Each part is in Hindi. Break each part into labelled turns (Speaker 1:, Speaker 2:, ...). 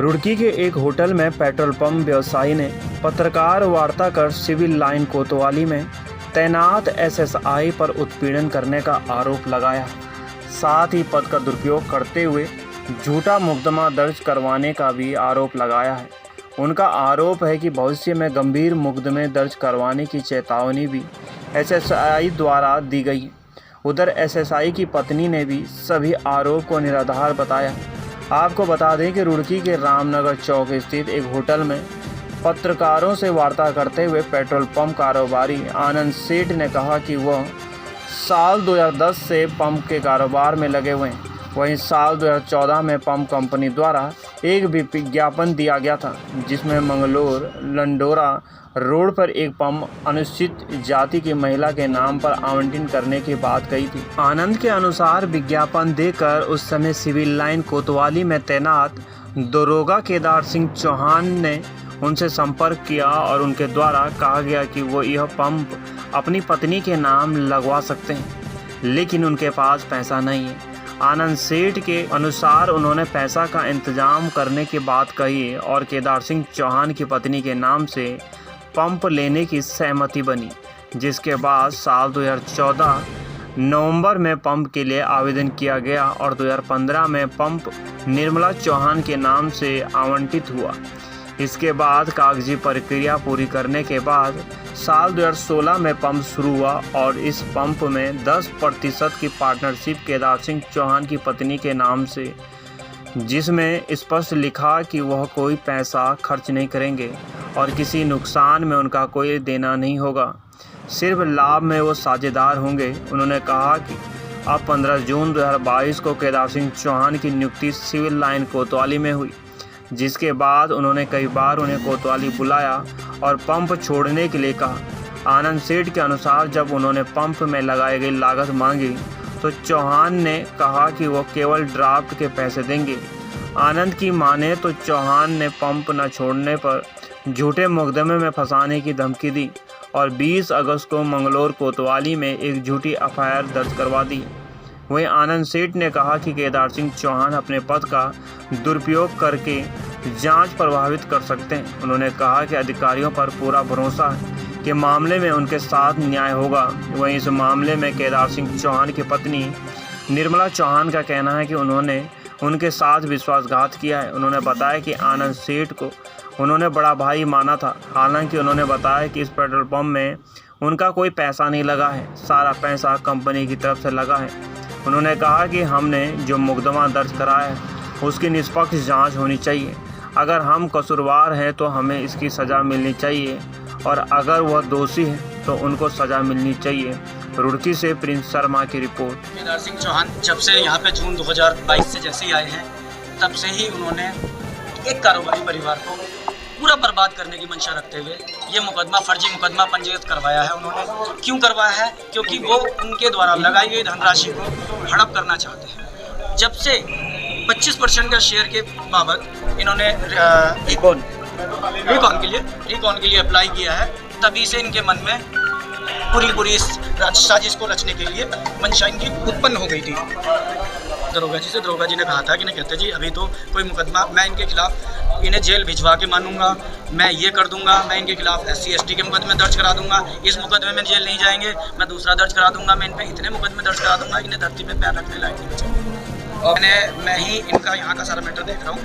Speaker 1: रुड़की के एक होटल में पेट्रोल पंप व्यवसायी ने पत्रकार वार्ता कर सिविल लाइन कोतवाली में तैनात एसएसआई पर उत्पीड़न करने का आरोप लगाया। साथ ही पद का दुरुपयोग करते हुए झूठा मुकदमा दर्ज करवाने का भी आरोप लगाया है। उनका आरोप है कि भविष्य में गंभीर मुकदमे दर्ज करवाने की चेतावनी भी एसएसआई द्वारा दी गई। उधर एसएसआई की पत्नी ने भी सभी आरोप को निराधार बताया। आपको बता दें कि रुड़की के रामनगर चौक स्थित एक होटल में पत्रकारों से वार्ता करते हुए पेट्रोल पंप कारोबारी आनंद सेठ ने कहा कि वह साल 2010 से पंप के कारोबार में लगे हुए हैं। वहीं साल 2014 में पंप कंपनी द्वारा एक विज्ञापन दिया गया था जिसमें मंगलोर लंडोरा रोड पर एक पंप अनुसूचित जाति की महिला के नाम पर आवंटन करने की बात कही थी। आनंद के अनुसार विज्ञापन देकर उस समय सिविल लाइन कोतवाली में तैनात दरोगा केदार सिंह चौहान ने उनसे संपर्क किया और उनके द्वारा कहा गया कि वो यह पंप अपनी पत्नी के नाम लगवा सकते हैं, लेकिन उनके पास पैसा नहीं है। आनंद सेठ के अनुसार उन्होंने पैसा का इंतजाम करने की बात कही और केदार सिंह चौहान की पत्नी के नाम से पंप लेने की सहमति बनी, जिसके बाद साल 2014 नवंबर में पंप के लिए आवेदन किया गया और 2015 में पंप निर्मला चौहान के नाम से आवंटित हुआ। इसके बाद कागजी प्रक्रिया पूरी करने के बाद साल 2016 में पंप शुरू हुआ और इस पंप में 10% की पार्टनरशिप केदार सिंह चौहान की पत्नी के नाम से, जिसमें स्पष्ट लिखा कि वह कोई पैसा खर्च नहीं करेंगे और किसी नुकसान में उनका कोई देना नहीं होगा, सिर्फ लाभ में वो साझेदार होंगे। उन्होंने कहा कि अब 15 जून 2022 को केदार सिंह चौहान की नियुक्ति सिविल लाइन कोतवाली में हुई, जिसके बाद उन्होंने कई बार उन्हें कोतवाली बुलाया और पंप छोड़ने के लिए कहा। आनंद सेठ के अनुसार जब उन्होंने पंप में लगाई गई लागत मांगी तो चौहान ने कहा कि वो केवल ड्राफ्ट के पैसे देंगे। आनंद की माने तो चौहान ने पंप न छोड़ने पर झूठे मुकदमे में फंसाने की धमकी दी और 20 अगस्त को मंगलोर कोतवाली में एक झूठी एफआईआर दर्ज करवा दी। वहीं आनंद सेठ ने कहा कि केदार सिंह चौहान अपने पद का दुरुपयोग करके जांच प्रभावित कर सकते हैं। उन्होंने कहा कि अधिकारियों पर पूरा भरोसा है कि मामले में उनके साथ न्याय होगा। वहीं इस मामले में केदार सिंह चौहान की पत्नी निर्मला चौहान का कहना है कि उन्होंने उनके साथ विश्वासघात किया है। उन्होंने बताया कि आनंद सेठ को उन्होंने बड़ा भाई माना था। हालांकि उन्होंने बताया कि इस पेट्रोल पंप में उनका कोई पैसा नहीं लगा है, सारा पैसा कंपनी की तरफ से लगा है। उन्होंने कहा कि हमने जो मुकदमा दर्ज कराया है उसकी निष्पक्ष जांच होनी चाहिए। अगर हम कसूरवार हैं तो हमें इसकी सज़ा मिलनी चाहिए और अगर वह दोषी है तो उनको सज़ा मिलनी चाहिए। रुड़की से प्रिंस शर्मा की रिपोर्ट।
Speaker 2: केदार सिंह चौहान जब से यहाँ पे जून 2022 से जैसे ही आए हैं तब से ही उन्होंने एक कारोबारी परिवार को पूरा बर्बाद करने की मंशा रखते हुए ये मुकदमा फर्जी मुकदमा पंजीकृत करवाया है। उन्होंने क्यों करवाया है? क्योंकि वो उनके द्वारा लगाई गई धनराशि को हड़प करना चाहते हैं। जब से 25% का शेयर के बाबत इन्होंने रिकॉन के लिए अप्लाई किया है, तभी से इनके मन में पूरी साजिश को रचने के लिए मंशा इनकी उत्पन्न हो गई थी। दरोगा जी ने कहा था कि नहीं कहते जी अभी तो कोई मुकदमा मैं इनके खिलाफ इन्हें जेल भिजवा के मानूंगा, मैं ये कर दूंगा, मैं इनके खिलाफ SC ST के मुकदमे दर्ज करा दूंगा, इस मुकदमे में जेल नहीं जाएंगे, मैं दूसरा दर्ज करा दूंगा, मैं इन पे इतने मुकदमे दर्ज करा दूंगा, इन्हें धरती पे पैर रखने लायक नहीं बचेंगे। और मैं ही इनका यहाँ का सारा मैटर देख रहा हूँ।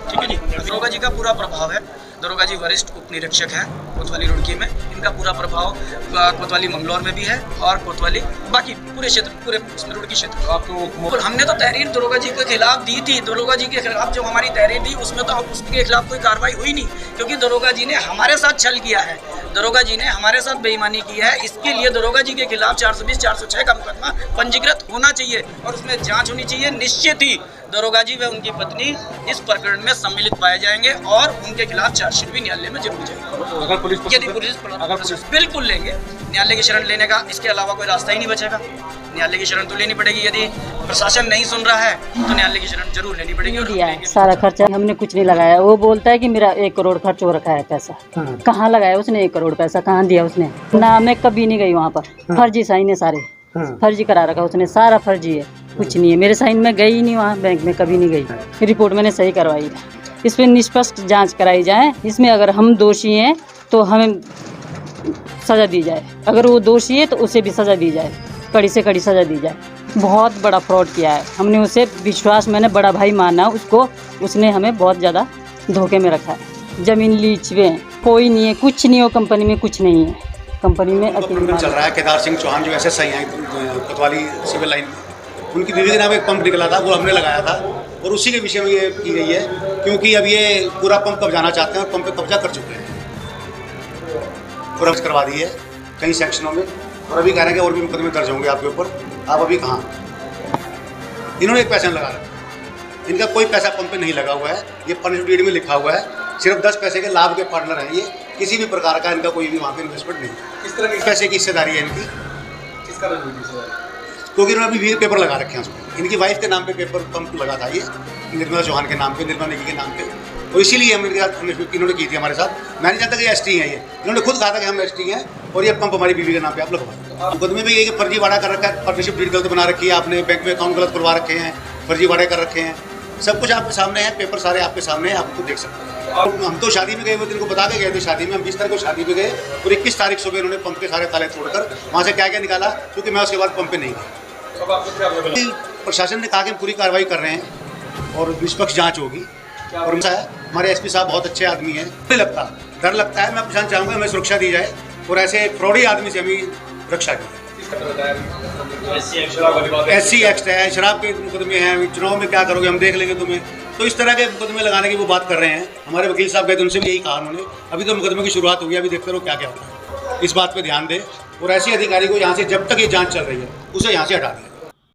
Speaker 2: ठीक है जी। दरोगा जी का पूरा प्रभाव है। दरोगा जी वरिष्ठ उप निरीक्षक हैं कोतवाली रुड़की में। इनका पूरा प्रभाव कोतवाली मंगलौर में भी है और कोतवाली बाकी पूरे क्षेत्र पूरे रुड़की क्षेत्र। आपको हमने तो तहरीर दरोगा जी के खिलाफ दी थी। दरोगा जी के खिलाफ जो हमारी तहरीर दी उसमें तो उसके खिलाफ कोई कार्रवाई हुई नहीं, क्योंकि दरोगा जी ने हमारे साथ छल किया है, दरोगा जी ने हमारे साथ बेईमानी की है। इसके लिए दरोगा जी के खिलाफ 420 406 का मुकदमा पंजीकृत होना चाहिए और उसमें जाँच होनी चाहिए। निश्चित ही दरोगा जी व उनकी पत्नी इस प्रकरण में सम्मिलित पाए जाएंगे और उनके खिलाफ चार्जशीट भी न्यायालय में जरूर जाएगी। यदि पुलिस बिल्कुल लेंगे, न्यायालय की शरण लेने का इसके अलावा कोई रास्ता ही नहीं बचेगा। न्यायालय की शरण तो लेनी पड़ेगी। यदि प्रशासन नहीं सुन रहा है तो न्यायालय की शरण जरूर लेनी पड़ेगी। और
Speaker 3: सारा खर्चा हमने कुछ नहीं लगाया। वो बोलता है कि मेरा 1 करोड़ खर्च हो रखा है पैसा। कहाँ लगाया उसने 1 करोड़ पैसा? कहाँ दिया उसने? ना मैं कभी नहीं गई वहाँ पर। फर्जी साइन है सारे। फर्जी करा रखा है उसने, सारा फर्जी है, कुछ नहीं है। मेरे साइन में गई ही नहीं, वहाँ बैंक में कभी नहीं गई। रिपोर्ट मैंने सही करवाई है। इस पर निष्पक्ष जांच कराई जाए। इसमें अगर हम दोषी हैं तो हमें सज़ा दी जाए, अगर वो दोषी है तो उसे भी सज़ा दी जाए, कड़ी से कड़ी सज़ा दी जाए। बहुत बड़ा फ्रॉड किया है हमने, उसे विश्वास, मैंने बड़ा भाई माना उसको, उसने हमें बहुत ज़्यादा धोखे में रखा है। ज़मीन लीच में कोई नहीं है, कुछ नहीं हो, कंपनी में कुछ नहीं है, कंपनी में अकेले
Speaker 4: चल रहा है। केदार सिंह चौहान जो SSI हैं कोतवाली सिविल लाइन, उनकी बीवी के नाम एक पंप निकला था, वो हमने लगाया था और उसी के विषय में ये की गई है, क्योंकि अब ये पूरा पंप कब्जाना चाहते हैं और पंप पे कब्जा कर चुके हैं और करवा दी है कई सेक्शनों में, और अभी कह रहे हैं कि और भी मुकदमे दर्ज होंगे आपके ऊपर। आप अभी कहाँ? इन्होंने एक पैसा लगा रखा, इनका कोई पैसा पंप पे नहीं लगा हुआ है, ये पार्टनरशिप डीड में लिखा हुआ है, सिर्फ 10 पैसे के लाभ के पार्टनर हैं ये, किसी भी प्रकार का इनका कोई भी वहाँ पे इन्वेस्टमेंट नहीं। किस तरह के पैसे की हिस्सेदारी है इनकी? किस तरह की? क्योंकि इन्होंने अभी 20 पेपर लगा रखे हैं उसमें, इनकी वाइफ के नाम पे पेपर पंप लगा था ये, निर्मला चौहान के नाम पे, निर्मला नेगी के नाम पे, तो इसीलिए हम इनके साथ इन्होंने की थी हमारे साथ। मैं नहीं जानता कि ST हैं ये, इन्होंने खुद कहा था कि हम ST हैं और ये पंप हमारी बीवी के नाम पे आप लगवा। मुकदमे में ये फर्जी वाड़ा कर रखा है, पार्टनरशिप डीड गलत बना रखी है आपने, बैंक में अकाउंट गलत खुलवा रखे हैं, फर्जी वाड़े कर रखे हैं, सब कुछ आपके सामने है, पेपर सारे आपके सामने हैं, आप तो देख सकते हैं। हम तो शादी में गए, वो दिन को बता के गए थे शादी में, हम 20 तारीख को शादी में गए और 21 तारीख सुबह इन्होंने पंप के सारे ताले तोड़कर वहाँ से क्या क्या निकाला, क्योंकि मैं उसके बाद पंप पे नहीं गया। प्रशासन ने कहा कि हम पूरी कार्रवाई कर रहे हैं और निष्पक्ष जाँच होगी, और हमारे SP साहब बहुत अच्छे आदमी हैं। नहीं लगता, डर लगता है, मैं प्रशासन चाहूँगा हमें सुरक्षा दी जाए और ऐसे फ्रॉडी आदमी से हमें रक्षा की। SC एक्ट है, शराब के मुकदमे हैं, चुनाव में क्या करोगे हम देख लेंगे तुम्हें, तो इस तरह के मुकदमे लगाने की वो बात कर रहे हैं। हमारे वकील साहब गए थे, उनसे भी यही कहा उन्होंने, अभी तो मुकदमे की शुरुआत हुई है, अभी देखते रहो क्या क्या होता है, इस बात पे ध्यान दें और ऐसे अधिकारी को यहाँ से जब तक ये जांच चल रही है उसे यहाँ से हटा दें।